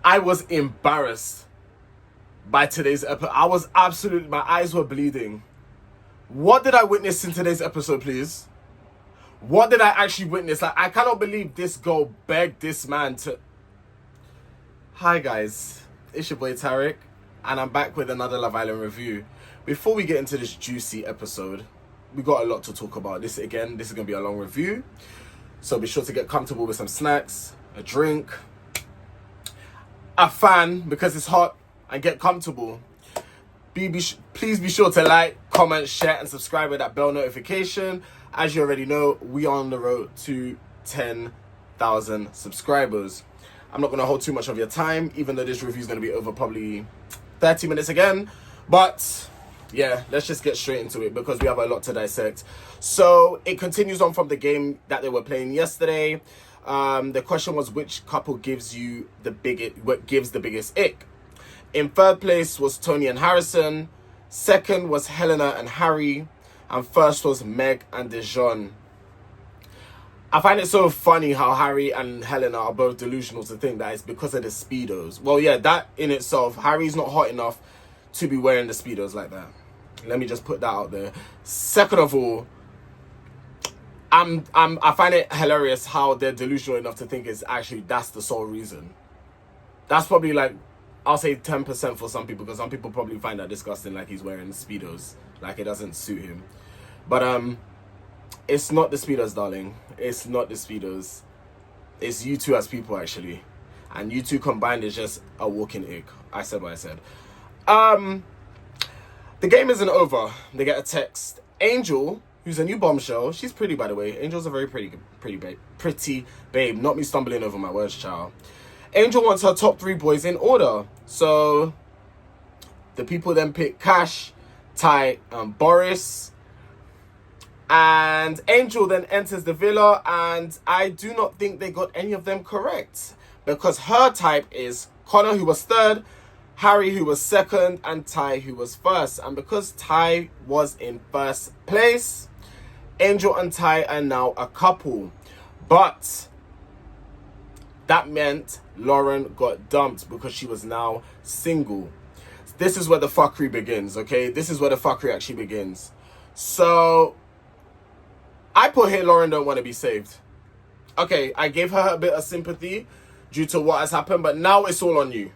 I was embarrassed by today's episode. I was absolutely, my eyes were bleeding. What did I witness in today's episode, please? What did I actually witness? Like, I cannot believe this girl begged this man to... Hi guys, it's your boy Tarek, and I'm back with another Love Island review. Before we get into this juicy episode, we got a lot to talk about. This is going to be a long review, so be sure to get comfortable with some snacks, a drink, a fan because it's hot, and get comfortable. Please be sure to like, comment, share, and subscribe with that bell notification. As you already know, we are on the road to 10,000 subscribers. I'm not going to hold too much of your time, even though this review is going to be over probably 30 minutes again. But yeah, let's just get straight into it because we have a lot to dissect. So it continues on from the game that they were playing yesterday. The question was, which couple gives you the biggest ick? In third place was Tony and Harrison. Second was Helena and Harry. And first was Meg and Dijon. I find it so funny how Harry and Helena are both delusional to think that it's because of the Speedos. Well, yeah, that in itself, Harry's not hot enough to be wearing the Speedos like that. Let me just put that out there. Second of all, I find it hilarious how they're delusional enough to think that's the sole reason. That's probably like, I'll say 10% for some people, because some people probably find that disgusting, like he's wearing Speedos, like it doesn't suit him. But it's not the Speedos, darling. It's not the Speedos. It's you two as people, actually. And you two combined is just a walking ick. I said what I said. The game isn't over. They get a text. Angel, who's a new bombshell. She's pretty, by the way. Angel's a very pretty babe. Not me stumbling over my words, child. Angel wants her top 3 boys in order. So the people then pick Cash, Ty, and Boris. And Angel then enters the villa, and I do not think they got any of them correct, because her type is Connor, who was third, Harry, who was second, and Ty, who was first. And because Ty was in first place, Angel and Ty are now a couple. But that meant Lauren got dumped because she was now single. This is where the fuckery begins, okay? This is where the fuckery actually begins. So I put here Lauren don't want to be saved. Okay, I gave her a bit of sympathy due to what has happened, but now it's all on you.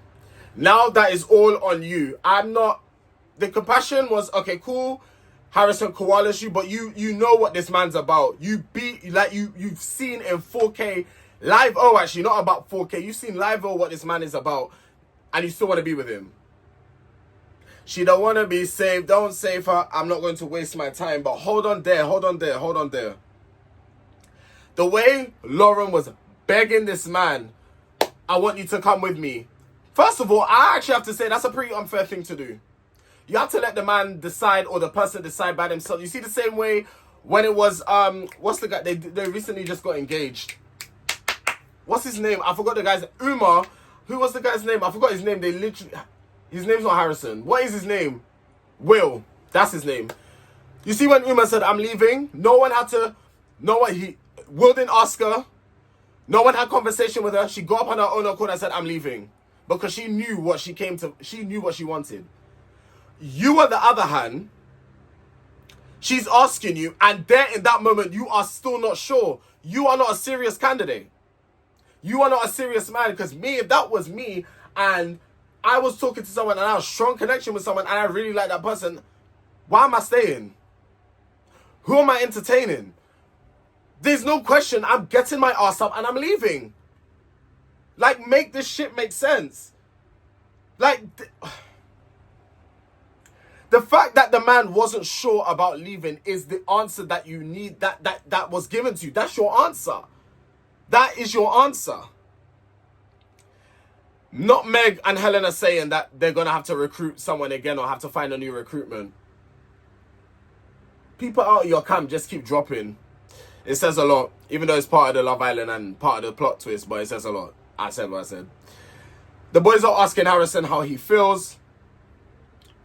Now that is all on you. The compassion was, okay, cool, Harrison koalas you, but you know what this man's about. You've seen in 4K, live, actually, not about 4K, you've seen live what this man is about, and you still want to be with him. She don't want to be saved. Don't save her. I'm not going to waste my time. But hold on there. The way Lauren was begging this man, I want you to come with me. First of all, I actually have to say that's a pretty unfair thing to do. You have to let the man decide, or the person decide by themselves. You see, the same way when it was, what's the guy? They recently just got engaged. What's his name? I forgot the guy's Umar. Who was the guy's name? I forgot his name. His name's not Harrison. What is his name? Will. That's his name. You see when Uma said, I'm leaving, Will didn't ask her. No one had conversation with her. She got up on her own accord and said, I'm leaving. Because she knew what she knew what she wanted. You, on the other hand, she's asking you, and there in that moment, you are still not sure. You are not a serious candidate. You are not a serious man. Because if that was me, and I was talking to someone and I had a strong connection with someone and I really like that person, why am I staying? Who am I entertaining? There's no question. I'm getting my ass up and I'm leaving. Like, make this shit make sense. Like, the fact that the man wasn't sure about leaving is the answer that you need, that was given to you. That's your answer. That is your answer. Not Meg and Helena saying that they're going to have to recruit someone again or have to find a new recruitment. People out of your camp just keep dropping. It says a lot. Even though it's part of the Love Island and part of the plot twist, but it says a lot. I said what I said. The boys are asking Harrison how he feels.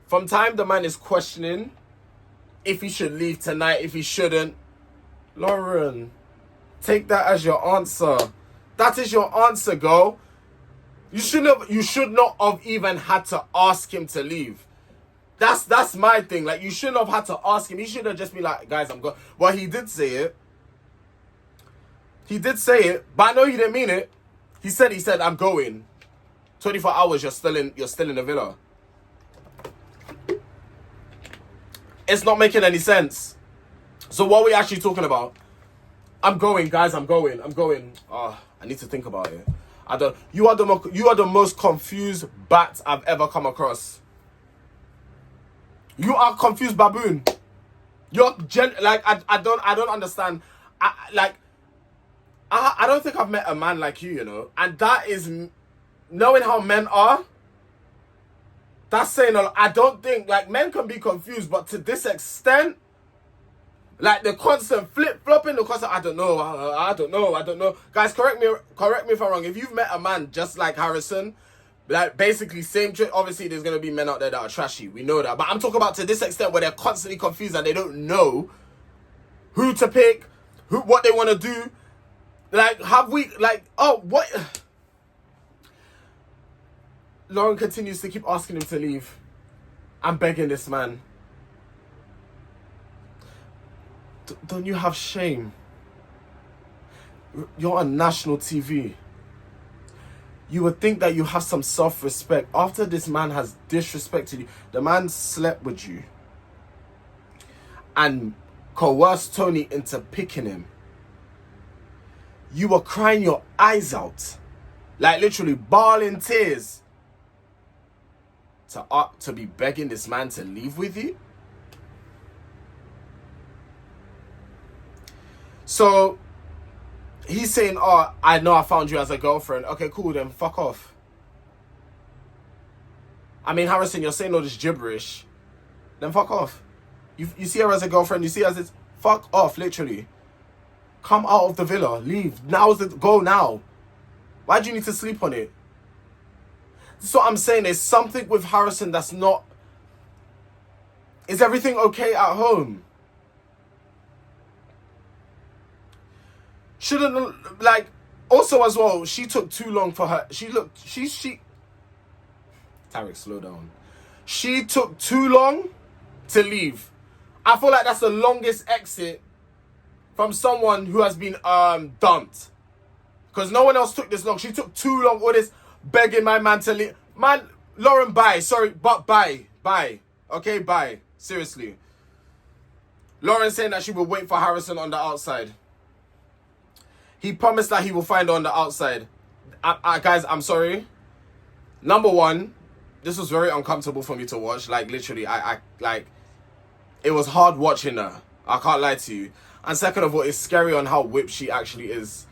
From time the man is questioning if he should leave tonight, if he shouldn't. Lauren, take that as your answer. That is your answer, girl. You should not have even had to ask him to leave. That's my thing. Like, you shouldn't have had to ask him. He should have just been like, guys, I'm going. Well, he did say it. He did say it, but I know he didn't mean it. He said, I'm going. 24 hours, you're still in the villa. It's not making any sense. So what are we actually talking about? I'm going, guys. I'm going. Oh, I need to think about it. You are the most confused bat I've ever come across. You are confused baboon. You're I don't understand. I don't think I've met a man like you, you know. And that is, knowing how men are, that's saying, I don't think, like, men can be confused, but to this extent, like, the constant flip-flopping, the constant, I don't know. Guys, correct me if I'm wrong. If you've met a man just like Harrison, like, basically same trick, obviously there's going to be men out there that are trashy. We know that. But I'm talking about to this extent where they're constantly confused and they don't know who to pick, what they want to do. Like, what? Lauren continues to keep asking him to leave. I'm begging this man. Don't you have shame? You're on national TV. You would think that you have some self-respect. After this man has disrespected you, the man slept with you and coerced Tony into picking him. You were crying your eyes out, like literally bawling tears, to be begging this man to leave with you. So he's saying, oh, I know I found you as a girlfriend. Okay, cool, then fuck off. I mean, Harrison, you're saying all this gibberish. Then fuck off. You see her as a girlfriend, you see her as this. Fuck off, literally. Come out of the villa. Leave. Go now. Why do you need to sleep on it? This is what I'm saying. There's something with Harrison that's not... Is everything okay at home? Shouldn't, like... Also as well, she took too long for her... Tarek, slow down. She took too long to leave. I feel like that's the longest exit from someone who has been dumped. Because no one else took this long. She took too long. All this begging my man to leave. Man, Lauren, bye. Sorry, but bye. Bye. Okay, bye. Seriously. Lauren saying that she will wait for Harrison on the outside. He promised that he will find her on the outside. Guys, I'm sorry. Number one, this was very uncomfortable for me to watch. Like, literally, it was hard watching her. I can't lie to you. And second of all, it's scary on how whipped she actually is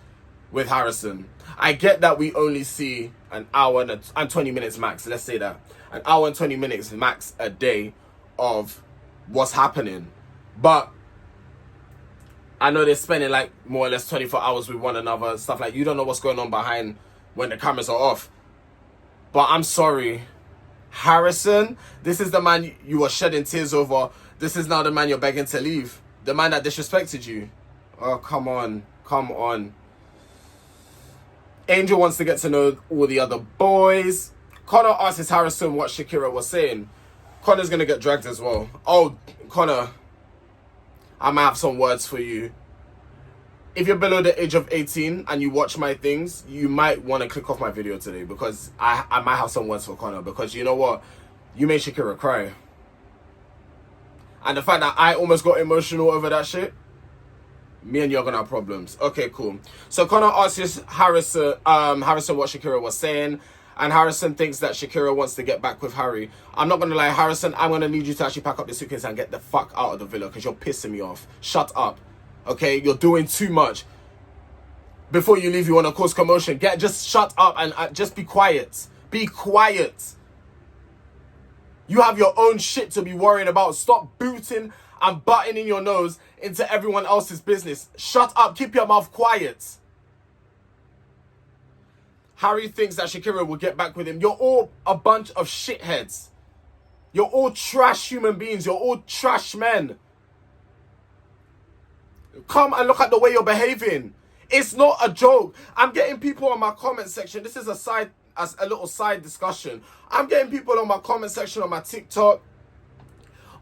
with Harrison. I get that we only see an hour and 20 minutes max. Let's say that. An hour and 20 minutes max a day of what's happening. But I know they're spending like more or less 24 hours with one another. Stuff like, you don't know what's going on behind when the cameras are off. But I'm sorry. Harrison, this is the man you were shedding tears over. This is now the man you're begging to leave. The man that disrespected you. Oh, come on. Come on. Angel wants to get to know all the other boys. Connor asks Harrison what Shakira was saying. Connor's going to get dragged as well. Oh, Connor, I might have some words for you. If you're below the age of 18 and you watch my things, you might want to click off my video today, because I might have some words for Connor. Because you know what? You made Shakira cry. And the fact that I almost got emotional over that shit, me and you are gonna have problems. Okay, cool. So Connor asks Harrison what Shakira was saying, and Harrison thinks that Shakira wants to get back with Harry. I'm not gonna lie, Harrison, I'm gonna need you to actually pack up the suitcase and get the fuck out of the villa, because you're pissing me off. Shut up. Okay, you're doing too much. Before you leave, you want to cause commotion. Just shut up and just be quiet. Be quiet. You have your own shit to be worrying about. Stop booting and buttoning your nose into everyone else's business. Shut up. Keep your mouth quiet. Harry thinks that Shakira will get back with him. You're all a bunch of shitheads. You're all trash human beings. You're all trash men. Come and look at the way you're behaving. It's not a joke. I'm getting people on my comment section. This is a side as a little side discussion. I'm getting people on my comment section on my TikTok,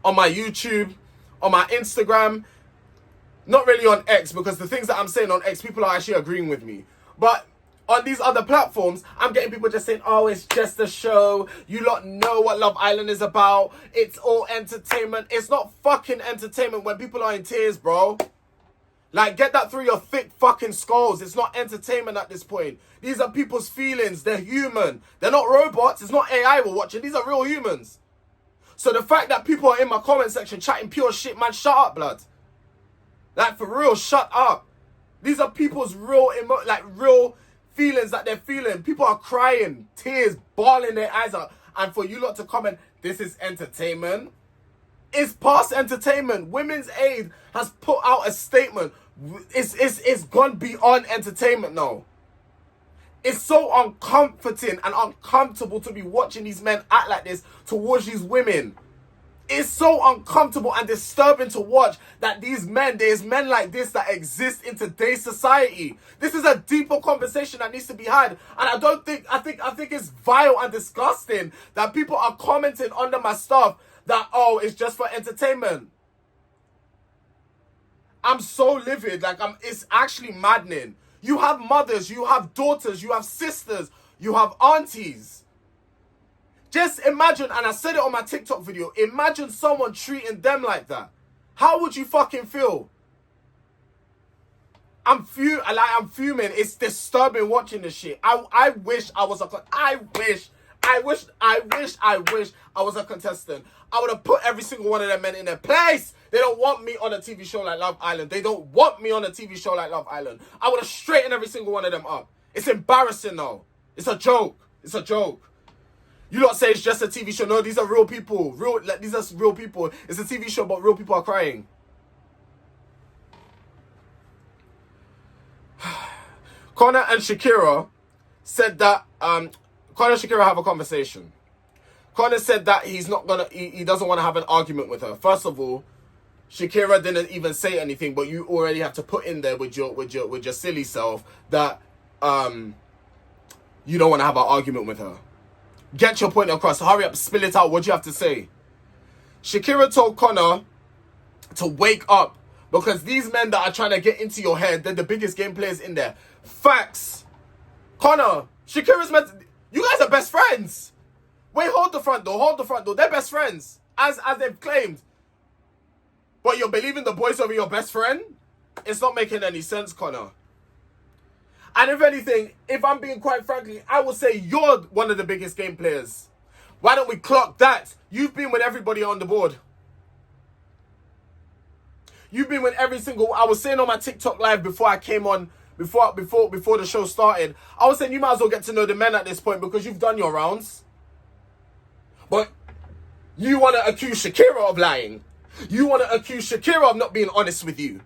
on my YouTube, on my Instagram. Not really on X, because the things that I'm saying on X, people are actually agreeing with me. But on these other platforms, I'm getting people just saying, oh, it's just a show. You lot know what Love Island is about. It's all entertainment. It's not fucking entertainment when people are in tears, bro. Like, get that through your thick fucking skulls. It's not entertainment at this point. These are people's feelings. They're human. They're not robots. It's not AI we're watching. These are real humans. So the fact that people are in my comment section chatting pure shit, man, shut up, blood. Like, for real, shut up. These are people's real, real feelings that they're feeling. People are crying, tears, bawling their eyes out. And for you lot to comment, this is entertainment. It's past entertainment. Women's Aid has put out a statement. It's gone beyond entertainment now. It's so uncomforting and uncomfortable to be watching these men act like this towards these women. It's so uncomfortable and disturbing to watch that there's men like this that exist in today's society. This is a deeper conversation that needs to be had. And I think it's vile and disgusting that people are commenting under my stuff that, oh, it's just for entertainment. I'm so livid. It's actually maddening. You have mothers, you have daughters, you have sisters, you have aunties. Just imagine, and I said it on my TikTok video, imagine someone treating them like that. How would you fucking feel? I'm fuming. It's disturbing watching this shit. I wish I was a contestant. I would have put every single one of them men in their place. They don't want me on a TV show like Love Island. They don't want me on a TV show like Love Island. I would have straightened every single one of them up. It's embarrassing now. It's a joke. It's a joke. You lot say it's just a TV show. No, these are real people. These are real people. It's a TV show, but real people are crying. Connor and Shakira said that Connor and Shakira have a conversation. Connor said that he doesn't want to have an argument with her. First of all, Shakira didn't even say anything, but you already have to put in there with your silly self that you don't want to have an argument with her. Get your point across. Hurry up, spill it out. What do you have to say? Shakira told Connor to wake up because these men that are trying to get into your head, they're the biggest game players in there. Facts. Connor, Shakira's you guys are best friends. Wait, hold the front door. They're best friends, as they've claimed. But you're believing the boys over your best friend? It's not making any sense, Connor. And if anything, if I'm being quite frankly, I would say you're one of the biggest game players. Why don't we clock that? You've been with everybody on the board. You've been with every single... I was saying on my TikTok live before I came on, before the show started, I was saying you might as well get to know the men at this point because you've done your rounds. But you want to accuse Shakira of lying. You want to accuse Shakira of not being honest with you.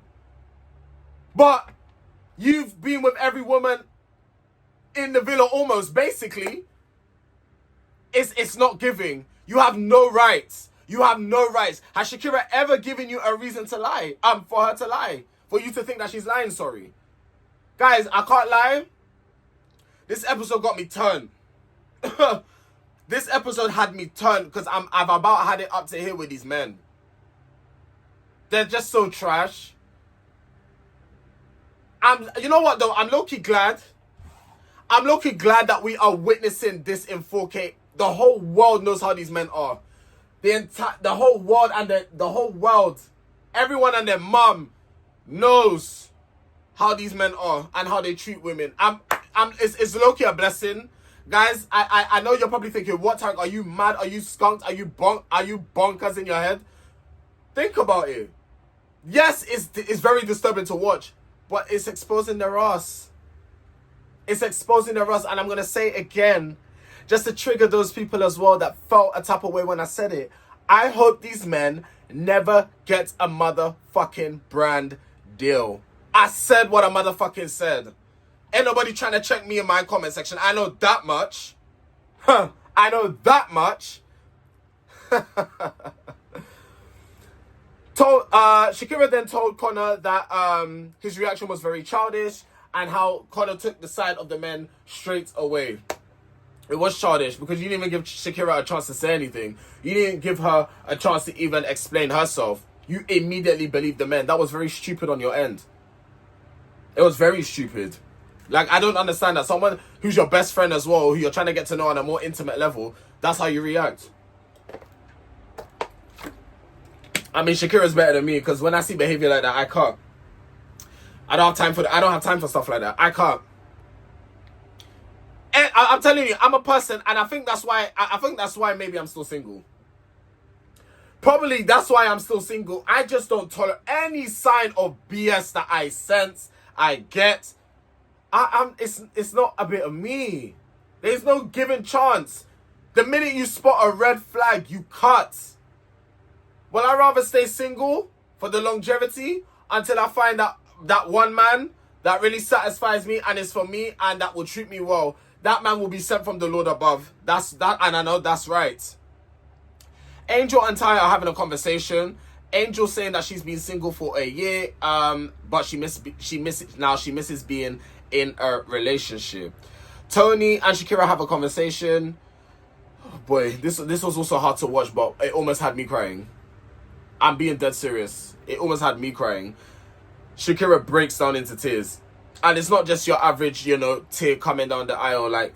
But you've been with every woman in the villa almost, basically. It's not giving. You have no rights. You have no rights. Has Shakira ever given you a reason to lie? For her to lie. For you to think that she's lying, sorry. Guys, I can't lie. This episode got me turned. This episode had me turned because I've about had it up to here with these men. They're just so trash. You know what though? I'm low-key glad. I'm low-key glad that we are witnessing this in 4K. The whole world knows how these men are. The whole world and the whole world, everyone and their mum knows how these men are and how they treat women. It's low-key a blessing. Guys, I know you're probably thinking, what time? Are you mad? Are you skunked? Are you bonkers in your head? Think about it. Yes, it's very disturbing to watch, but it's exposing their ass. It's exposing their ass, and I'm going to say it again, just to trigger those people as well that felt a type of way when I said it. I hope these men never get a motherfucking brand deal. I said what I motherfucking said. Ain't nobody trying to check me in my comment section. I know that much. I know that much. Shakira then told Connor that his reaction was very childish and how Connor took the side of the men straight away. It was childish because you didn't even give Shakira a chance to say anything. You didn't give her a chance to even explain herself. You immediately believed the men. That was very stupid on your end. It was very stupid. Like, I don't understand that. Someone who's your best friend as well, who you're trying to get to know on a more intimate level, that's how you react. I mean, Shakira's better than me because when I see behavior like that, I can't. I don't have time for stuff like that. I can't. And I'm telling you, I'm a person, and I think that's why. I think that's why maybe I'm still single. Probably that's why I'm still single. I just don't tolerate any sign of BS that I sense, I get. It's not a bit of me. There's no given chance. The minute you spot a red flag, you cut. Well, I'd rather stay single for the longevity until I find that one man that really satisfies me and is for me and that will treat me well. That man will be sent from the Lord above. That's that, and I know that's right. Angel and Ty are having a conversation. Angel saying that she's been single for a year, but she misses being in a relationship. Tony and Shakira have a conversation. Oh boy, this was also hard to watch, but it almost had me crying. I'm being dead serious. It almost had me crying. Shakira breaks down into tears. And it's not just your average, tear coming down the aisle. Like,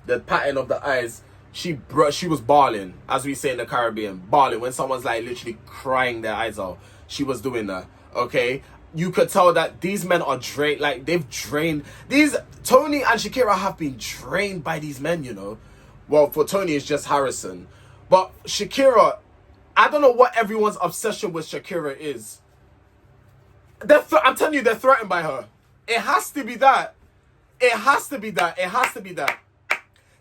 the pattern of the eyes. She was bawling, as we say in the Caribbean. Bawling. When someone's, like, literally crying their eyes out. She was doing that. Okay? You could tell that these men are drained. Like, they've drained. Tony and Shakira have been drained by these men, Well, for Tony, it's just Harrison. But Shakira, I don't know what everyone's obsession with Shakira is. I'm telling you, they're threatened by her. It has to be that. It has to be that. It has to be that.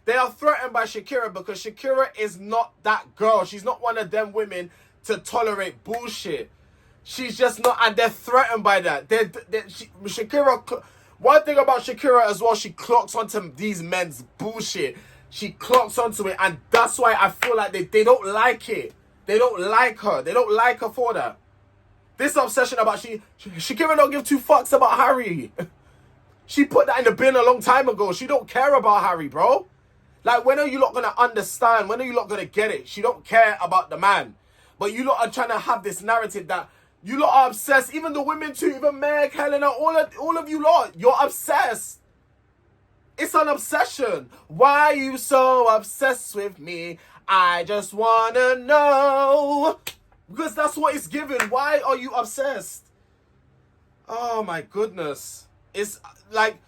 They are threatened by Shakira because Shakira is not that girl. She's not one of them women to tolerate bullshit. She's just not, and they're threatened by that. Shakira, one thing about Shakira as well, she clocks onto these men's bullshit. She clocks onto it, and that's why I feel like they don't like it. They don't like her. They don't like her for that. This obsession about Shakira don't give two fucks about Harry. She put that in the bin a long time ago. She don't care about Harry, bro. Like, when are you not gonna understand? When are you not gonna get it? She don't care about the man. But you lot are trying to have this narrative that you lot are obsessed. Even the women too, even Meg, Helena, all of you lot, you're obsessed. It's an obsession. Why are you so obsessed with me? I just wanna know. Because that's what it's given. Why are you obsessed? Oh my goodness. It's like,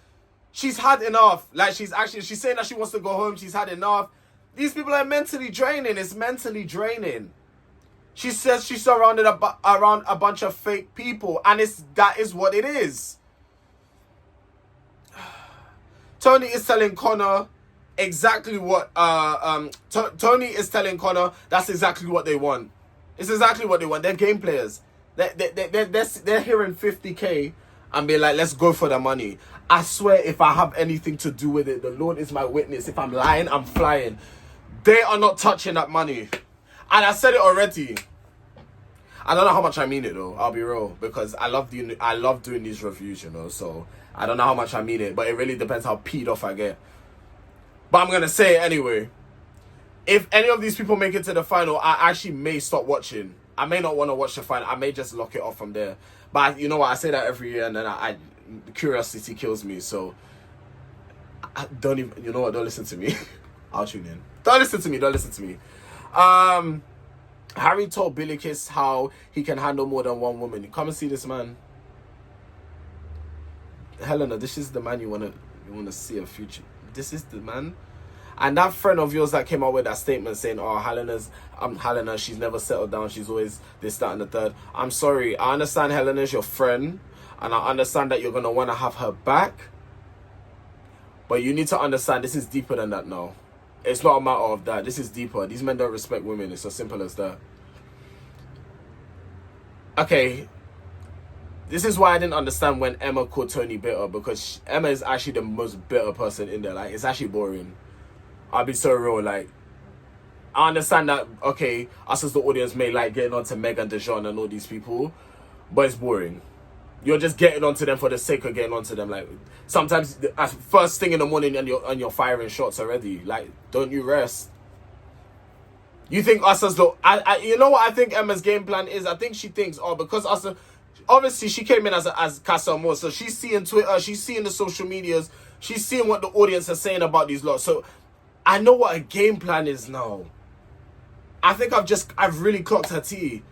she's had enough. Like, she's saying that she wants to go home. She's had enough. These people are mentally draining. It's mentally draining. She says she's surrounded around a bunch of fake people. And that is what it is. Tony is telling Connor exactly what... Tony is telling Connor that's exactly what they want. It's exactly what they want. They're game players. They're hearing 50k and be like, let's go for the money. I swear, if I have anything to do with it, the Lord is my witness. If I'm lying, I'm flying. They are not touching that money. And I said it already. I don't know how much I mean it though. I'll be real, because I love doing these reviews, So I don't know how much I mean it, but it really depends how peed off I get. But I'm gonna say it anyway. If any of these people make it to the final, I actually may stop watching. I may not want to watch the final. I may just lock it off from there. But you know what? I say that every year, and then curiosity kills me. So I don't even. You know what? Don't listen to me. I'll tune in. Don't listen to me. Don't listen to me. Harry told Billy Kiss how he can handle more than one woman. Come and see this man. Helena, this is the man you wanna see a future. This is the man. And that friend of yours that came out with that statement saying, oh, Helena, she's never settled down. She's always this, that, and the third. I'm sorry. I understand Helena's your friend. And I understand that you're going to want to have her back. But you need to understand this is deeper than that now. It's not a matter of that. This is deeper. These men don't respect women. It's as simple as that. Okay. This is why I didn't understand when Emma called Tony bitter. Because Emma is actually the most bitter person in there. Like, it's actually boring. I'll be so real, like, I understand that, okay, us as the audience may like getting on to Meg and Dejan and all these people, but it's boring. You're just getting onto them for the sake of getting onto them. Like, sometimes first thing in the morning and you're firing shots already. Like, don't you rest? You think us as the... you know what I think Emma's game plan is? I think she thinks, oh, because us... Obviously, she came in as Casa Amor, so she's seeing Twitter, she's seeing the social medias, she's seeing what the audience are saying about these lots. So, I know what a game plan is now. I think I've really clocked her tea.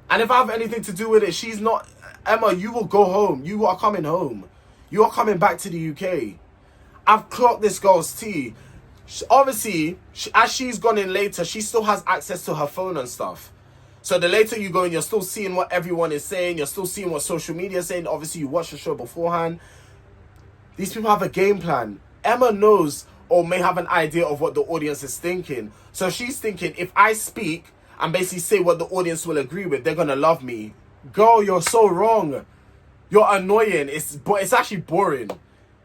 And if I have anything to do with it, she's not... Emma, you will go home. You are coming home. You are coming back to the UK. I've clocked this girl's tea. Obviously, as she's gone in later, she still has access to her phone and stuff. So the later you go in, you're still seeing what everyone is saying. You're still seeing what social media is saying. Obviously, you watch the show beforehand. These people have a game plan. Emma knows or may have an idea of what the audience is thinking. So she's thinking, if I speak and basically say what the audience will agree with, they're going to love me. Girl, you're so wrong. You're annoying. It's actually boring.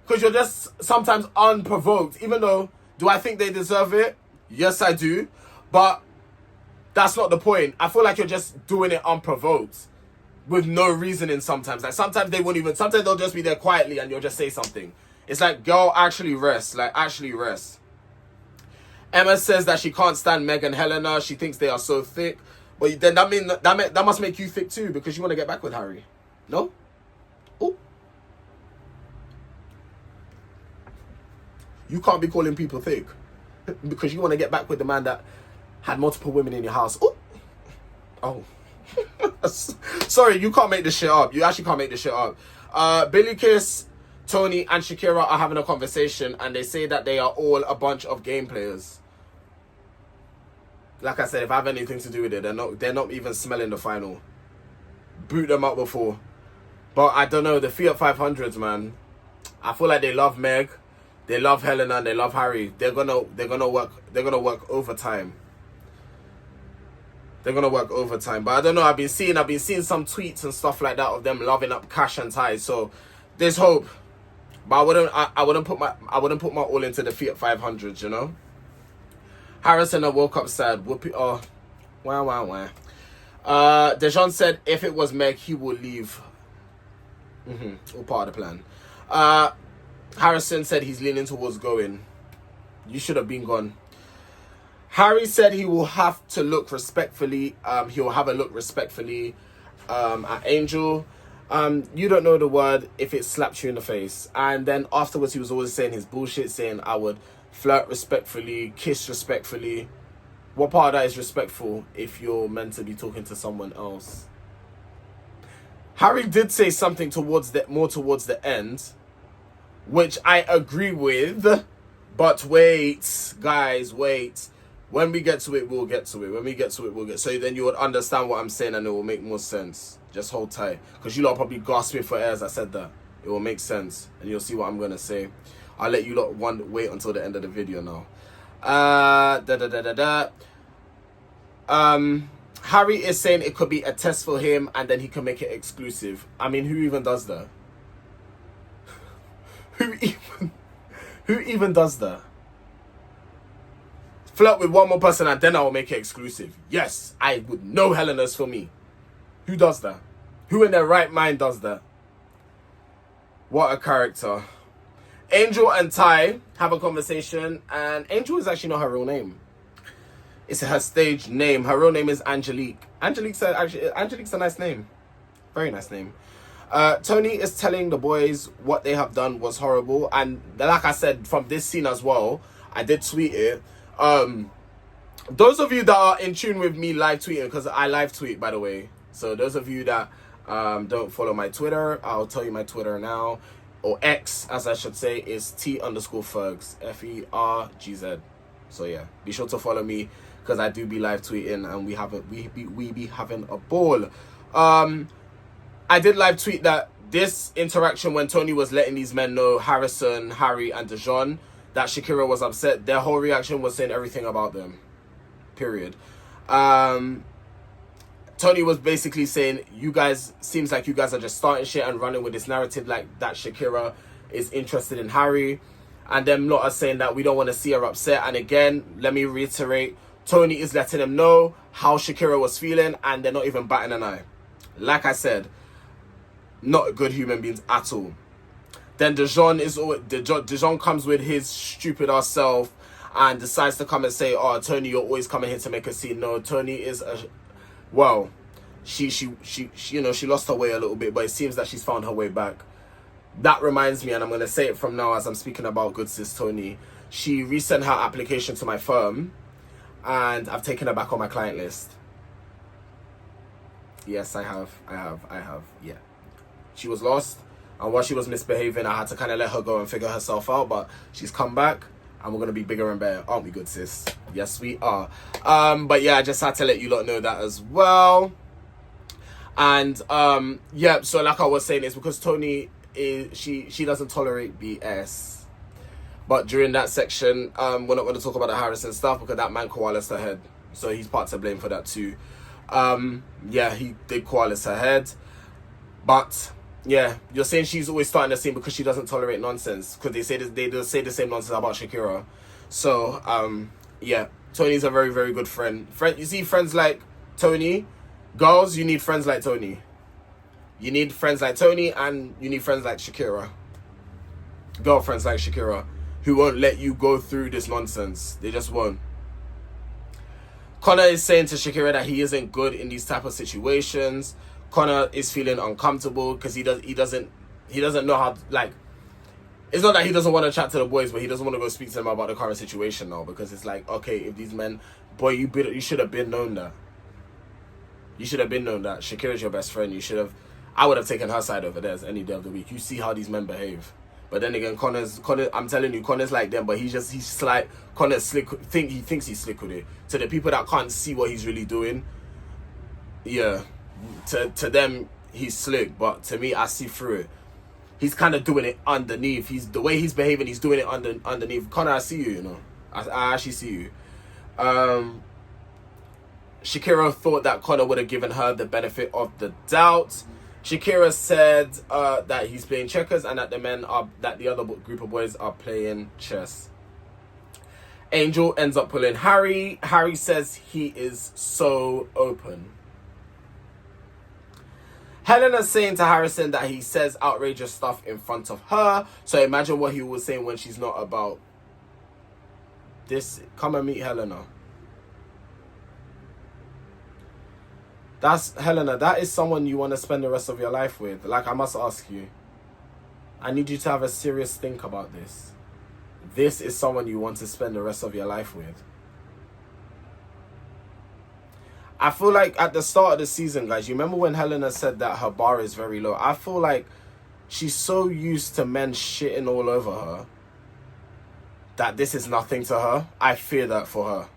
Because you're just sometimes unprovoked. Even though, do I think they deserve it? Yes, I do. But that's not the point. I feel like you're just doing it unprovoked. With no reasoning sometimes. Like, sometimes sometimes they'll just be there quietly and you'll just say something. It's like, girl, actually rest. Like, actually rest. Emma says that she can't stand Meg and Helena. She thinks they are so thick. But then that must make you thick too, because you want to get back with Harry. No? Oh. You can't be calling people thick because you want to get back with the man that had multiple women in your house. Oh. Oh. Sorry, you can't make this shit up. You actually can't make this shit up. Billy Kiss, Tony, and Shakira are having a conversation, and they say that they are all a bunch of game players. Like I said, if I have anything to do with it, they're not even smelling the final. Boot them up before. But I don't know, the Fiat 500s, man. I feel like they love Meg, they love Helena, and they love Harry. They're gonna work overtime. They're gonna work overtime. But I don't know, I've been seeing some tweets and stuff like that of them loving up Cash and Ty. So there's hope. But I wouldn't put my all into the Fiat 500s, you know? Harrison, I woke up sad. Whoopie, oh, wow. Dejan said if it was Meg, he would leave. All part of the plan. Harrison said he's leaning towards going. You should have been gone. Harry said he will have to look respectfully. He will have a look respectfully at Angel. You don't know the word if it slaps you in the face. And then afterwards, he was always saying his bullshit, saying I would flirt respectfully, kiss respectfully. What part of that is respectful if you're meant to be talking to someone else? Harry did say something more towards the end, which I agree with. But wait, guys, wait. When we get to it, we'll get to it. So then you would understand what I'm saying and it will make more sense. Just hold tight. Because you lot are probably gasping for air as I said that. It will make sense. And you'll see what I'm going to say. I'll let you lot wait until the end of the video now. Harry is saying it could be a test for him and then he can make it exclusive. I mean, who even does that? Who even does that? Flirt with one more person and then I will make it exclusive. Yes, I would know Helena's for me. Who does that? Who in their right mind does that? What a character. Angel and Ty have a conversation, and Angel is actually not her real name. It's her stage name. Her real name is Angelique. Angelique's a nice name. Very nice name. Tony is telling the boys what they have done was horrible, and like I said, from this scene as well, I did tweet it. Those of you that are in tune with me live tweeting, because I live tweet, by the way. So those of you that don't follow my Twitter, I'll tell you my Twitter now. Or X, as I should say, is T_Fergs. Fergz. So yeah, be sure to follow me because I do be live tweeting and we be having a ball. I did live tweet that this interaction when Tony was letting these men know, Harrison, Harry, and Dejan, that Shakira was upset. Their whole reaction was saying everything about them. Period. Tony was basically saying, seems like you guys are just starting shit and running with this narrative like that Shakira is interested in Harry. And them lot are saying that we don't want to see her upset. And again, let me reiterate, Tony is letting them know how Shakira was feeling and they're not even batting an eye. Like I said, not good human beings at all. Then Dijon comes with his stupid ass self and decides to come and say, "Oh, Tony, you're always coming here to make a scene." No, Tony is she lost her way a little bit, but it seems that she's found her way back. That reminds me, and I'm gonna say it from now as I'm speaking about good sis Tony. She resent her application to my firm, and I've taken her back on my client list. Yes, I have. Yeah, she was lost. And while she was misbehaving, I had to kind of let her go and figure herself out. But she's come back, and we're going to be bigger and better. Aren't we good, sis? Yes, we are. But yeah, I just had to let you lot know that as well. And yeah, so like I was saying, it's because Tony, she doesn't tolerate BS. But during that section, we're not going to talk about the Harrison stuff because that man koalas her head. So he's part to blame for that too. Yeah, he did koalas her head. But... yeah, you're saying she's always starting the scene because she doesn't tolerate nonsense. Because they say the same nonsense about Shakira. So, yeah, Tony's a very, very good friend. You see friends like Tony, girls, you need friends like Tony. You need friends like Tony and you need friends like Shakira. Girlfriends like Shakira who won't let you go through this nonsense. They just won't. Connor is saying to Shakira that he isn't good in these type of situations. Connor is feeling uncomfortable because he doesn't know how, like, it's not that he doesn't want to chat to the boys, but he doesn't want to go speak to them about the current situation now, because it's like, okay, if these men, boy, you should have been known that. You should have been known that Shakira's your best friend. I would have taken her side over theirs any day of the week. You see how these men behave. But then again, Connor, I'm telling you, Connor's like them, but he's like, Connor's slick, he thinks he's slick with it. To the people that can't see what he's really doing, yeah. To them, he's slick, but to me, I see through it. He's kind of doing it underneath. The way he's behaving, he's doing it underneath. Connor, I see you, you know. I actually see you. Shakira thought that Connor would have given her the benefit of the doubt. Shakira said that he's playing checkers and that the other group of boys are playing chess. Angel ends up pulling Harry. Harry says he is so open. Helena's saying to Harrison that he says outrageous stuff in front of her. So imagine what he was saying when she's not about. This, come and meet Helena. That's Helena. That is someone you want to spend the rest of your life with. Like, I must ask you. I need you to have a serious think about this. This is someone you want to spend the rest of your life with. I feel like at the start of the season, guys, you remember when Helena said that her bar is very low? I feel like she's so used to men shitting all over her that this is nothing to her. I fear that for her.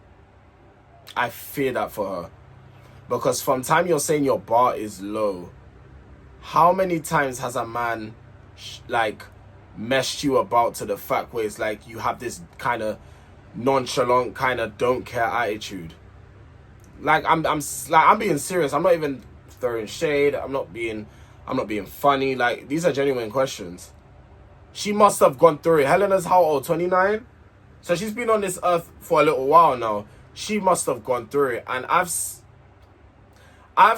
I fear that for her. Because from time you're saying your bar is low, how many times has a man like messed you about to the fact where it's like you have this kind of nonchalant, kind of don't care attitude? Like I'm being serious. I'm not even throwing shade. I'm not being funny. Like, these are genuine questions. She must have gone through it. Helena's how old? 29? So she's been on this earth for a little while now. She must have gone through it. And I've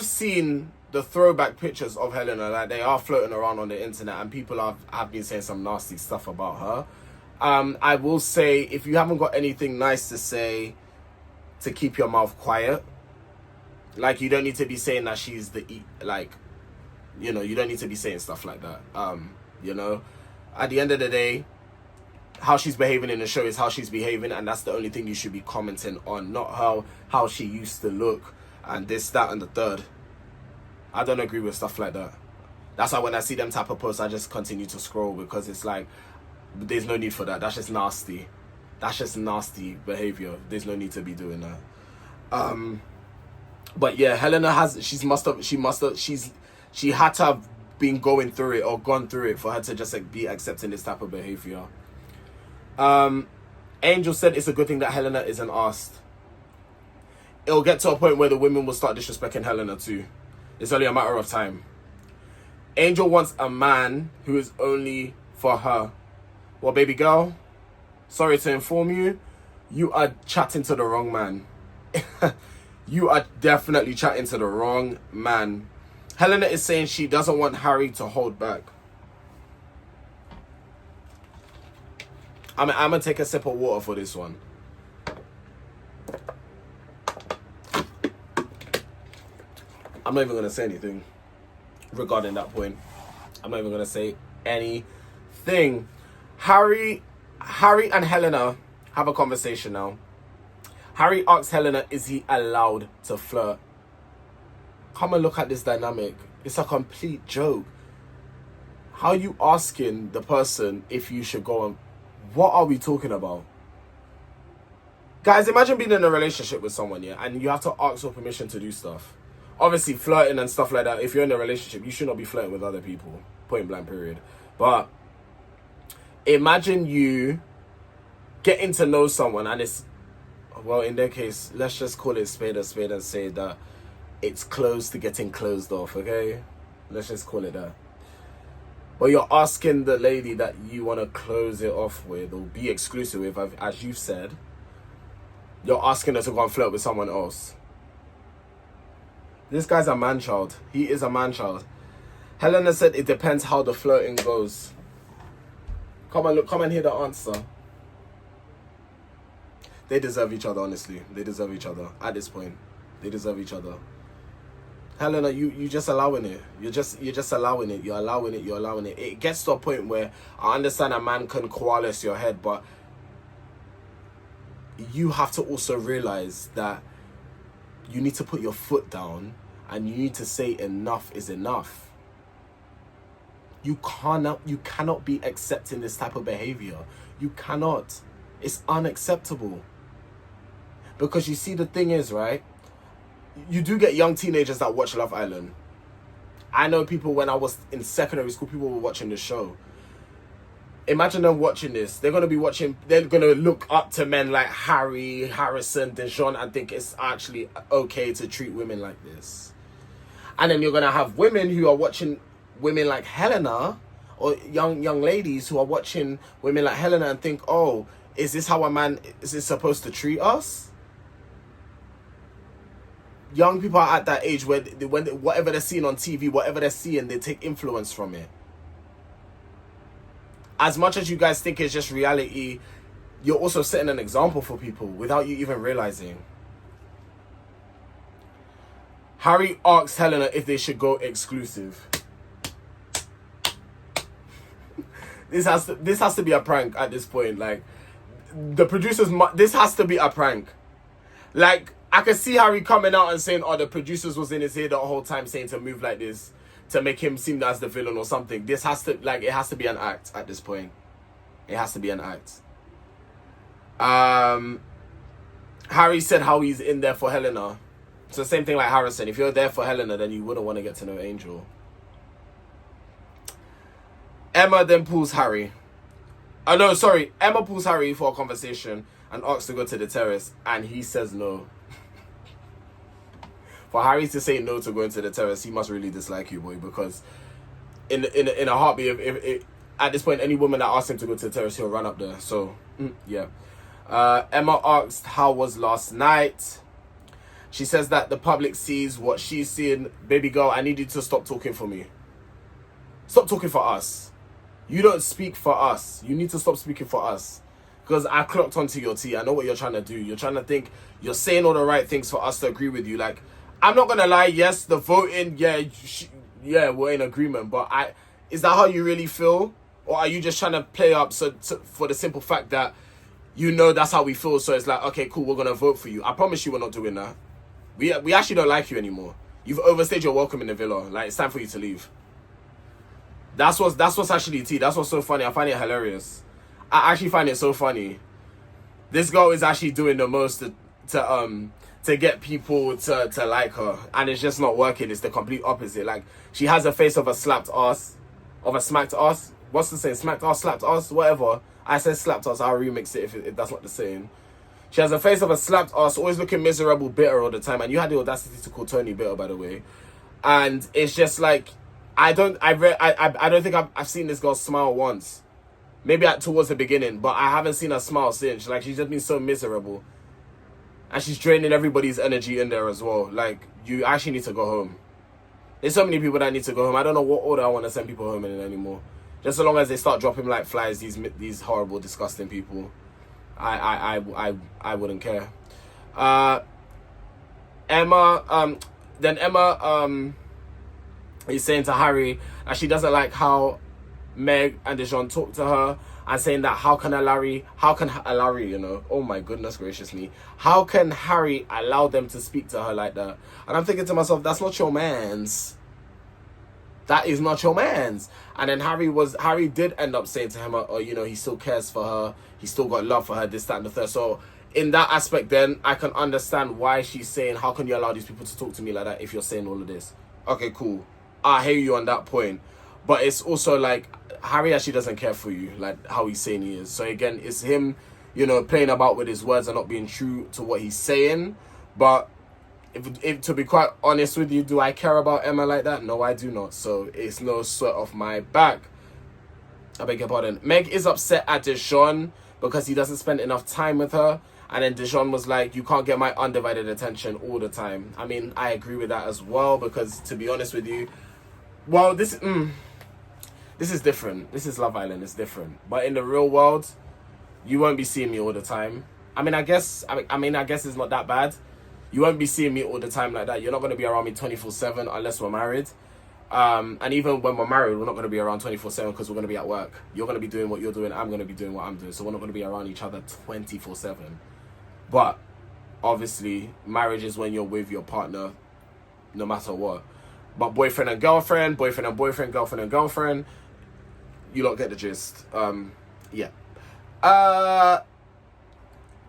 seen the throwback pictures of Helena. Like, they are floating around on the internet, and people have been saying some nasty stuff about her. I will say, if you haven't got anything nice to say, to keep your mouth quiet. Like, you don't need to be saying that she's like, you know, you don't need to be saying stuff like that. You know, at the end of the day, how she's behaving in the show is how she's behaving, and that's the only thing you should be commenting on, not how she used to look and this, that, and the third. I don't agree with stuff like that. That's why when I see them type of posts, I just continue to scroll, because it's like, there's no need for that. That's just nasty. That's just nasty behavior. There's no need to be doing that. But yeah, Helena she had to have been going through it or gone through it for her to just like be accepting this type of behavior. Angel said it's a good thing that Helena isn't asked. It'll get to a point where the women will start disrespecting Helena too. It's only a matter of time. Angel wants a man who is only for her. Well, baby girl, sorry to inform you, you are chatting to the wrong man. You are definitely chatting to the wrong man. Helena is saying she doesn't want Harry to hold back. I'm going to take a sip of water for this one. I'm not even going to say anything regarding that point. I'm not even going to say anything. Harry and Helena have a conversation now. Harry asks Helena, is he allowed to flirt? Come and look at this dynamic. It's a complete joke. How are you asking the person if you should go on? What are we talking about? Guys, imagine being in a relationship with someone, yeah, and you have to ask for permission to do stuff. Obviously, flirting and stuff like that, if you're in a relationship, you should not be flirting with other people. Point blank, period. But imagine you getting to know someone and it's, well, in their case, let's just call it spade a spade and say that it's close to getting closed off, okay? Let's just call it that. But you're asking the lady that you want to close it off with or be exclusive with, as you've said, you're asking her to go and flirt with someone else. This guy's a man-child. He is a man-child. Helena said it depends how the flirting goes. Come and hear the answer. They deserve each other, honestly. They deserve each other at this point. They deserve each other. Helena, you just allowing it. You're just allowing it. You're allowing it. It gets to a point where I understand a man can coalesce your head, but you have to also realize that you need to put your foot down and you need to say enough is enough. You cannot be accepting this type of behavior. You cannot. It's unacceptable. Because you see, the thing is, right? You do get young teenagers that watch Love Island. I know people, when I was in secondary school, people were watching the show. Imagine them watching this. They're going to look up to men like Harry, Harrison, Dijon, and think it's actually okay to treat women like this. And then you're going to have women who are watching women like Helena, or young ladies who are watching women like Helena and think, oh, is this how a man is supposed to treat us? Young people are at that age where whatever they're seeing on TV, whatever they're seeing, they take influence from it. As much as you guys think it's just reality, you're also setting an example for people without you even realizing. Harry asks Helena if they should go exclusive. This has to be a prank at this point. Like, the producers, this has to be a prank. Like, I can see Harry coming out and saying, oh, the producers was in his ear the whole time saying to move like this to make him seem as the villain or something. This has to, like, it has to be an act at this point. It has to be an act. Harry said how he's in there for Helena. It's the same thing like Harrison. If you're there for Helena, then you wouldn't want to get to know Angel. Emma then pulls Harry. Oh, no, sorry. Emma pulls Harry for a conversation and asks to go to the terrace, and he says no. For Harry to say no to going to the terrace, he must really dislike you, boy, because in a heartbeat, if at this point, any woman that asks him to go to the terrace, he'll run up there. So, yeah. Emma asked how was last night. She says that the public sees what she's seeing. Baby girl, I need you to stop talking for me. Stop talking for us. You don't speak for us. You need to stop speaking for us. Because I clocked onto your tea. I know what you're trying to do. You're trying to think you're saying all the right things for us to agree with you. Like, I'm not going to lie. Yes, the voting, yeah, we're in agreement. But is that how you really feel? Or are you just trying to play up for the simple fact that you know that's how we feel? So it's like, okay, cool, we're going to vote for you. I promise you we're not doing that. We actually don't like you anymore. You've overstayed your welcome in the villa. Like, it's time for you to leave. That's what's actually tea. That's what's so funny. I find it hilarious. I actually find it so funny. This girl is actually doing the most to get people to like her, and it's just not working. It's the complete opposite. Like, she has a face of a slapped ass, of a smacked ass. What's the saying? Smacked ass, slapped ass, whatever. I said slapped ass. I'll remix it if that's not the saying. She has a face of a slapped ass, always looking miserable, bitter all the time. And you had the audacity to call Tony bitter, by the way. And it's just like, I don't think I've seen this girl smile once. Maybe towards the beginning, but I haven't seen her smile since. Like, she's just been so miserable. And she's draining everybody's energy in there as well. Like, you actually need to go home. There's so many people that need to go home. I don't know what order I want to send people home in anymore. Just so long as they start dropping like flies, these horrible, disgusting people, I wouldn't care. Emma is saying to Harry that she doesn't like how Meg and Dijon talk to her, and saying that how can Larry, you know, oh my goodness gracious me, how can Harry allow them to speak to her like that? And I'm thinking to myself, that's not your man's. That is not your man's. And then Harry did end up saying to him, oh, you know, he still cares for her, he still got love for her, this, that, and the third. So in that aspect, then I can understand why she's saying, how can you allow these people to talk to me like that if you're saying all of this? Okay, cool. I hear you on that point. But it's also like, Harry actually doesn't care for you, like how he's saying he is. So again, it's him, you know, playing about with his words and not being true to what he's saying. But if to be quite honest with you, do I care about Emma like that? No, I do not. So it's no sweat off my back. I beg your pardon. Meg is upset at Dijon because he doesn't spend enough time with her. And then Dijon was like, you can't get my undivided attention all the time. I mean, I agree with that as well, because to be honest with you, well, this is different. This is Love Island. It's different. But in the real world, you won't be seeing me all the time. I guess it's not that bad. You won't be seeing me all the time like that. You're not going to be around me 24/7 unless we're married. And even when we're married, we're not going to be around 24/7 because we're going to be at work. You're going to be doing what you're doing. I'm going to be doing what I'm doing. So we're not going to be around each other 24/7. But obviously, marriage is when you're with your partner no matter what. But boyfriend and girlfriend, girlfriend and girlfriend, you don't get the gist. Yeah.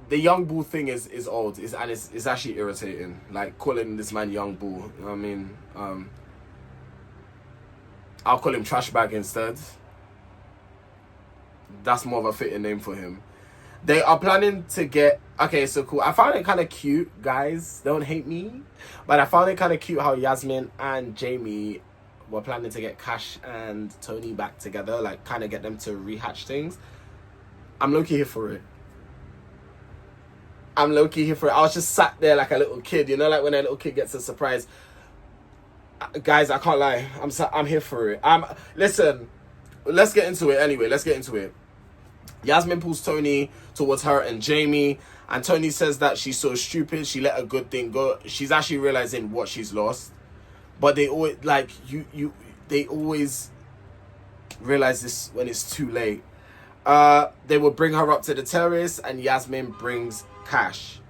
The young bull thing is old, and it's actually irritating. Like calling this man young bull. I mean, I'll call him trash bag instead. That's more of a fitting name for him. They are planning to get... Okay, so cool. I found it kind of cute, guys. Don't hate me. But I found it kind of cute how Yasmin and Jamie were planning to get Cash and Tony back together. Like, kind of get them to rehatch things. I'm low-key here for it. I was just sat there like a little kid. You know, like when a little kid gets a surprise. Guys, I can't lie. I'm here for it. Listen, let's get into it anyway. Let's get into it. Yasmin pulls Tony towards her and Jamie, and Tony says that she's so stupid, she let a good thing go. She's actually realizing what she's lost. But they always, like, they always realize this when it's too late. They will bring her up to the terrace, and Yasmin brings Cash.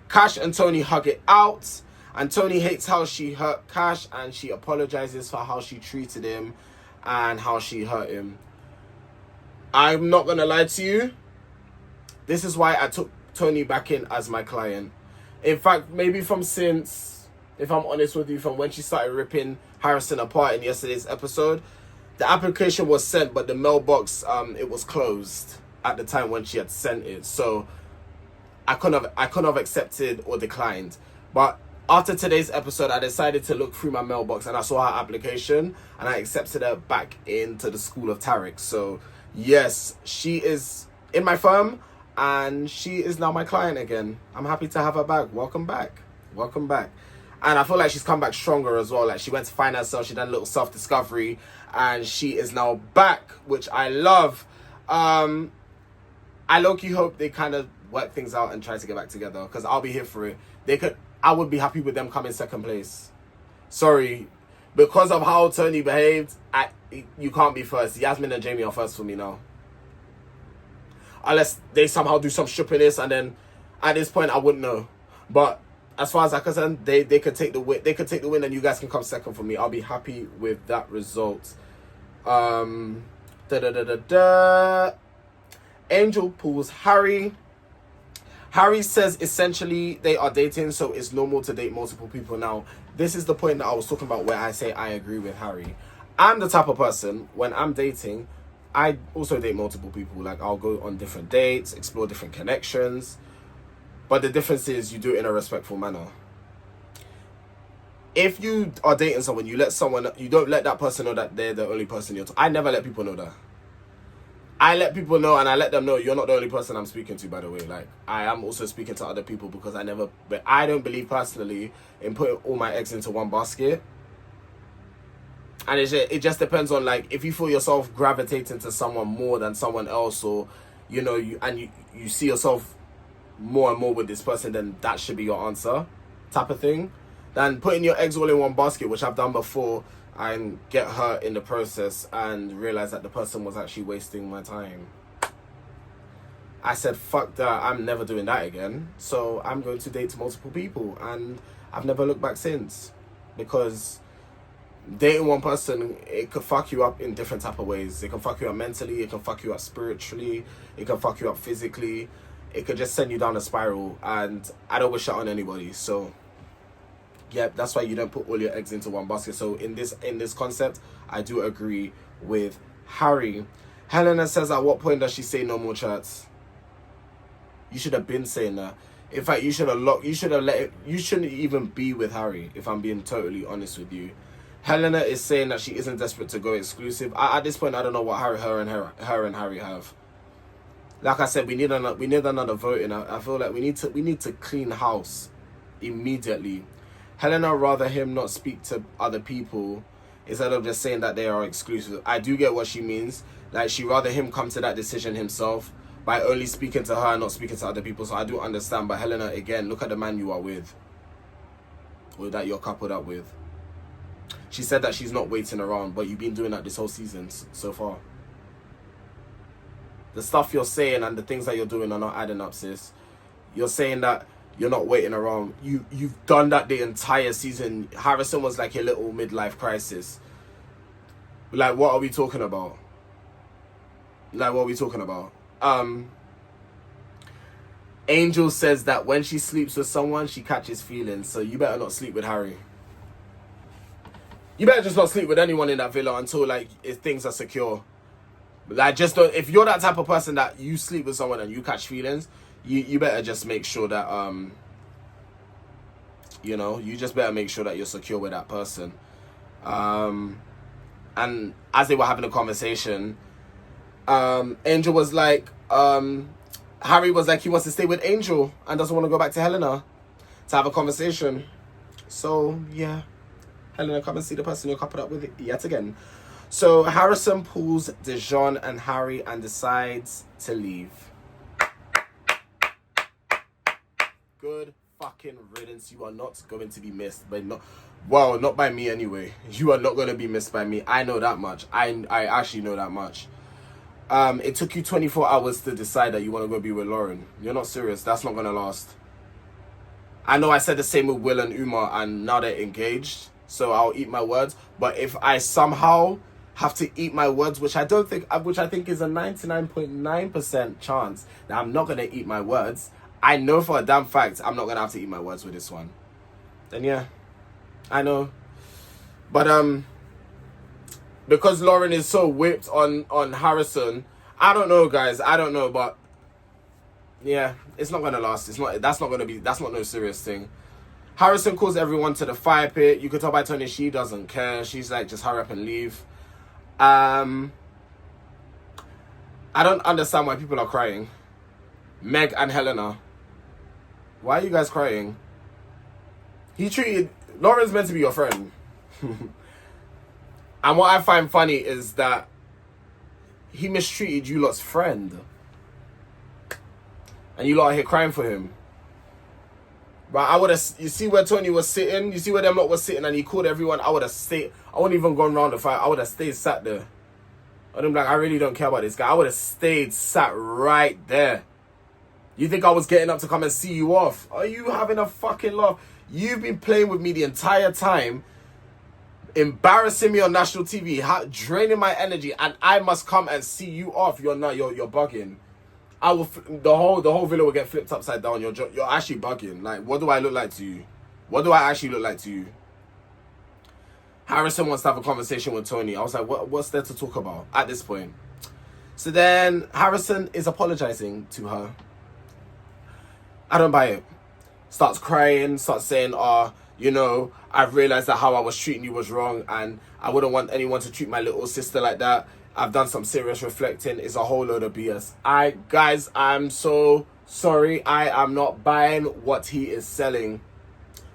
Cash and Tony hug it out, and Tony hates how she hurt Cash, and she apologizes for how she treated him and how she hurt him. I'm not going to lie to you. This is why I took Tony back in as my client. In fact, maybe since, if I'm honest with you, from when she started ripping Harrison apart in yesterday's episode, the application was sent, but the mailbox, it was closed at the time when she had sent it. So I couldn't have accepted or declined. But after today's episode, I decided to look through my mailbox, and I saw her application, and I accepted her back into the school of Tarek. So yes, she is in my firm, and she is now my client again. I'm happy to have her back. Welcome back. And I feel like she's come back stronger as well. Like, she went to find herself, she done a little self-discovery, and she is now back, which I love. I low-key hope they kind of work things out and try to get back together, because I'll be here for it. I would be happy with them coming second place. Sorry, because of how Tony behaved, you can't be first. Yasmin and Jamie are first for me now. Unless they somehow do some strippiness, and then at this point I wouldn't know. But as far as I'm concerned, they could take the win. They could take the win, and you guys can come second for me. I'll be happy with that result. Angel pulls Harry. Harry says essentially they are dating, so it's normal to date multiple people now. This is the point that I was talking about where I say I agree with Harry. I'm the type of person, when I'm dating, I also date multiple people. Like, I'll go on different dates, explore different connections. But the difference is you do it in a respectful manner. If you are dating someone, you don't let that person know that they're the only person I never let people know that. I let people know, and I let them know you're not the only person I'm speaking to, by the way. Like, I am also speaking to other people, because I don't believe personally in putting all my eggs into one basket. And it just depends on, like, if you feel yourself gravitating to someone more than someone else, or, you know, you see yourself more and more with this person, then that should be your answer, type of thing. Than putting your eggs all in one basket, which I've done before, and get hurt in the process and realize that the person was actually wasting my time. I said, fuck that, I'm never doing that again. So I'm going to date multiple people, and I've never looked back since. Because dating one person, it could fuck you up in different type of ways. It can fuck you up mentally, it can fuck you up spiritually, it can fuck you up physically. It could just send you down a spiral, and I don't wish that on anybody. So yeah, that's why you don't put all your eggs into one basket. So in this concept, I do agree with Harry. Helena says, at what point does she say no more chats? You should have been saying that. In fact, you should have let it. You shouldn't even be with Harry, if I'm being totally honest with you. Helena is saying that she isn't desperate to go exclusive. At this point, I don't know what her and Harry have. Like I said, we need another vote in. I feel like we need to clean house immediately. Helena rather him not speak to other people instead of just saying that they are exclusive. I do get what she means. Like, she rather him come to that decision himself by only speaking to her and not speaking to other people. So I do understand. But Helena, again, look at the man you are with, or that you're coupled up with. She said that she's not waiting around, but you've been doing that this whole season so far. The stuff you're saying and the things that you're doing are not adding up, sis. You're saying that you're not waiting around. You've done that the entire season. Harrison was like a little midlife crisis. Like, what are we talking about? Angel says that when she sleeps with someone, she catches feelings. So you better not sleep with Harry. You better just not sleep with anyone in that villa until, like, if things are secure. Like, just don't. If you're that type of person that you sleep with someone and you catch feelings, you better just make sure that you just better make sure that you're secure with that person. And as they were having a conversation, Angel was like, Harry was like, he wants to stay with Angel and doesn't want to go back to Helena to have a conversation. So yeah, Helena, come and see the person you're coupled up with yet again. So Harrison pulls Dijon and Harry and decides to leave. Good fucking riddance. You are not going to be missed not by me anyway. You are not going to be missed by me. I know that much. I actually know that much. It took you 24 hours to decide that you want to go be with Lauren. You're not serious. That's not going to last. I know I said the same with Will and Uma, and now they're engaged, so I'll eat my words. But if I somehow have to eat my words, which I think is a 99.9% chance that I'm not going to eat my words, I know for a damn fact I'm not going to have to eat my words with this one. Then yeah, I know. But because Lauren is so whipped on Harrison, I don't know, guys. I don't know, but yeah, it's not going to last. That's not no serious thing. Harrison calls everyone to the fire pit. You can tell by Tony she doesn't care. She's like, just hurry up and leave. I don't understand why people are crying. Meg and Helena, why are you guys crying? Lauren's meant to be your friend. And what I find funny is that he mistreated you lot's friend. And you lot are here crying for him. But you see where Tony was sitting? You see where them lot was sitting and he called everyone? I wouldn't even gone round the fire. I would have stayed sat there. I'd be like, I really don't care about this guy. I would have stayed sat right there. You think I was getting up to come and see you off? Are you having a fucking laugh? You've been playing with me the entire time, embarrassing me on national TV, draining my energy, and I must come and see you off. You're bugging. The whole villa will get flipped upside down. You're actually bugging. Like, what do I look like to you? What do I actually look like to you? Harrison wants to have a conversation with Tony. I was like, what's there to talk about at this point? So then Harrison is apologizing to her. I don't buy it. Starts crying, starts saying, I've realized that how I was treating you was wrong, and I wouldn't want anyone to treat my little sister like that. I've done some serious reflecting. It's a whole load of BS. I'm so sorry. I am not buying what he is selling.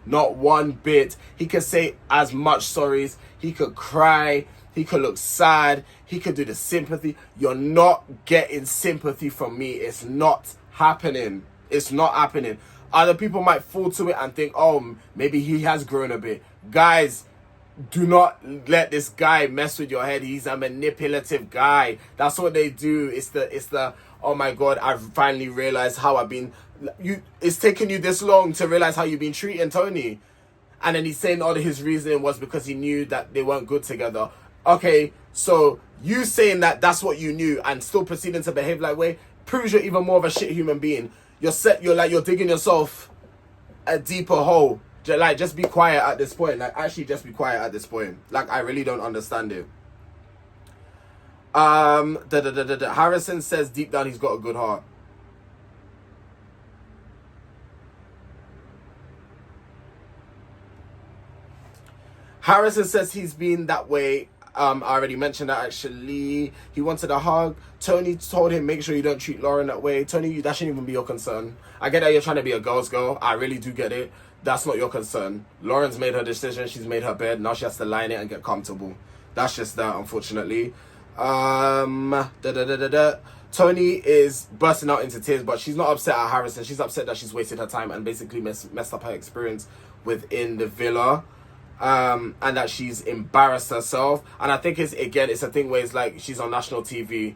Not one bit. He could say as much sorries. He could cry. He could look sad. He could do the sympathy. You're not getting sympathy from me. It's not happening. It's not happening. Other people might fall to it and think, oh, maybe he has grown a bit. Guys, do not let this guy mess with your head. He's a manipulative guy. That's what they do. It's the oh my God, I've finally realized how I've been. It's taken you this long to realize how you've been treating Tony. And then he's saying all his reasoning was because he knew that they weren't good together. Okay, so you saying that that's what you knew and still proceeding to behave like way proves you're even more of a shit human being. You're digging yourself a deeper hole. Like, just be quiet at this point. Like, actually just be quiet at this point. Like, I really don't understand it. Harrison says deep down he's got a good heart. Harrison says he's been that way. I already mentioned that, actually. He wanted a hug. Tony told him, make sure you don't treat Lauren that way. Tony, that shouldn't even be your concern. I get that you're trying to be a girl's girl. I really do get it. That's not your concern. Lauren's made her decision. She's made her bed. Now she has to lie in it and get comfortable. That's just that, unfortunately. Tony is bursting out into tears, but she's not upset at Harrison. She's upset that she's wasted her time and basically messed up her experience within the villa. And that she's embarrassed herself. And I think it's a thing where it's like she's on national TV.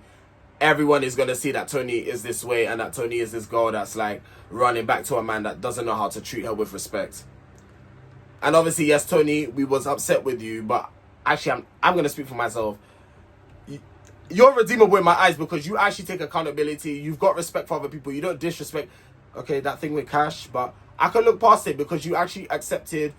Everyone is going to see that Tony is this way and that Tony is this girl that's like running back to a man that doesn't know how to treat her with respect. And obviously, yes, Tony, we was upset with you, but actually I'm going to speak for myself. You're redeemable in my eyes because you actually take accountability. You've got respect for other people. You don't disrespect, okay, that thing with Cash, but I can look past it because you actually accepted,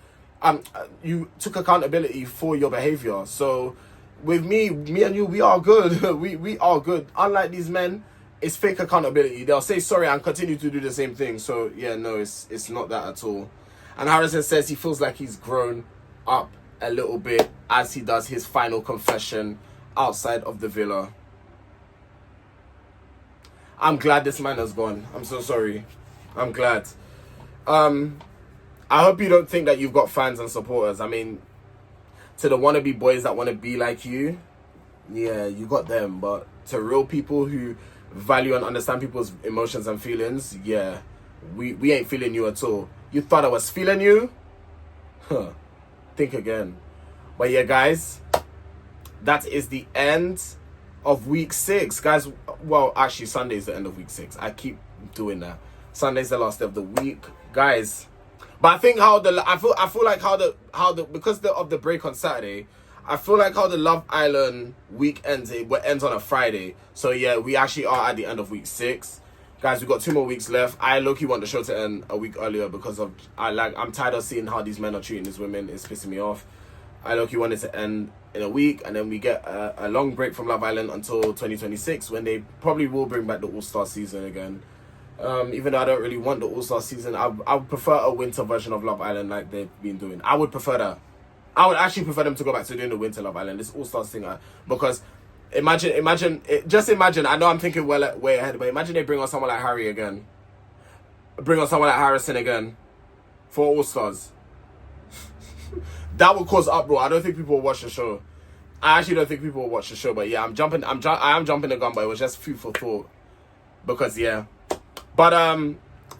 you took accountability for your behavior. So with me and you, we are good. we are good. Unlike these men, it's fake accountability. They'll say sorry and continue to do the same thing. So yeah, no, it's not that at all. And Harrison says he feels like he's grown up a little bit as he does his final confession outside of the villa. I'm glad this man has gone. I'm so sorry. I'm glad. I hope you don't think that you've got fans and supporters. I mean, to the wannabe boys that want to be like you, yeah, you got them. But to real people who value and understand people's emotions and feelings, yeah, we ain't feeling you at all. You thought I was feeling you? Huh. Think again. But yeah, guys, that is the end of week 6. Guys, well, actually, Sunday's the end of week 6. I keep doing that. Sunday's the last day of the week. Guys, but I think I feel like how the because of the break on Saturday, I feel like how the Love Island week ends on a Friday. So yeah, we actually are at the end of week 6. Guys, we've got 2 more weeks left. I low-key want the show to end a week earlier because I'm tired of seeing how these men are treating these women. It's pissing me off. I low-key want it to end in a week, and then we get a long break from Love Island until 2026 when they probably will bring back the All-Star season again. Even though I don't really want the All-Star season, I would prefer a winter version of Love Island like they've been doing. I would prefer that. I would actually prefer them to go back to doing the winter Love Island, this All-Star singer, because just imagine, I know I'm thinking way ahead, but imagine they bring on someone like Harry again. Bring on someone like Harrison again for All-Stars. That would cause uproar. I don't think people will watch the show. I actually don't think people will watch the show, but yeah, I am jumping the gun, but it was just food for thought. Because yeah. But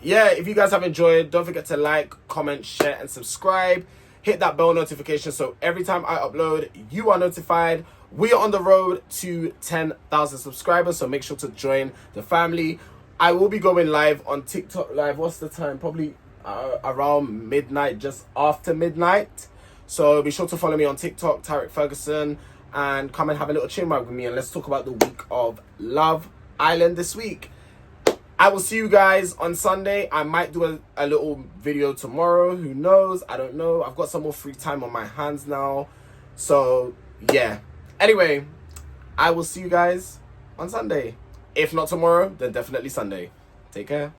yeah, if you guys have enjoyed, don't forget to like, comment, share, and subscribe. Hit that bell notification so every time I upload, you are notified. We are on the road to 10,000 subscribers, so make sure to join the family. I will be going live on TikTok Live. What's the time? Probably around midnight, just after midnight. So be sure to follow me on TikTok, Tarek Ferguson, and come and have a little chin wag with me, and let's talk about the week of Love Island this week. I will see you guys on Sunday. I might do a little video tomorrow. Who knows? I don't know. I've got some more free time on my hands now. So, yeah. Anyway, I will see you guys on Sunday. If not tomorrow, then definitely Sunday. Take care.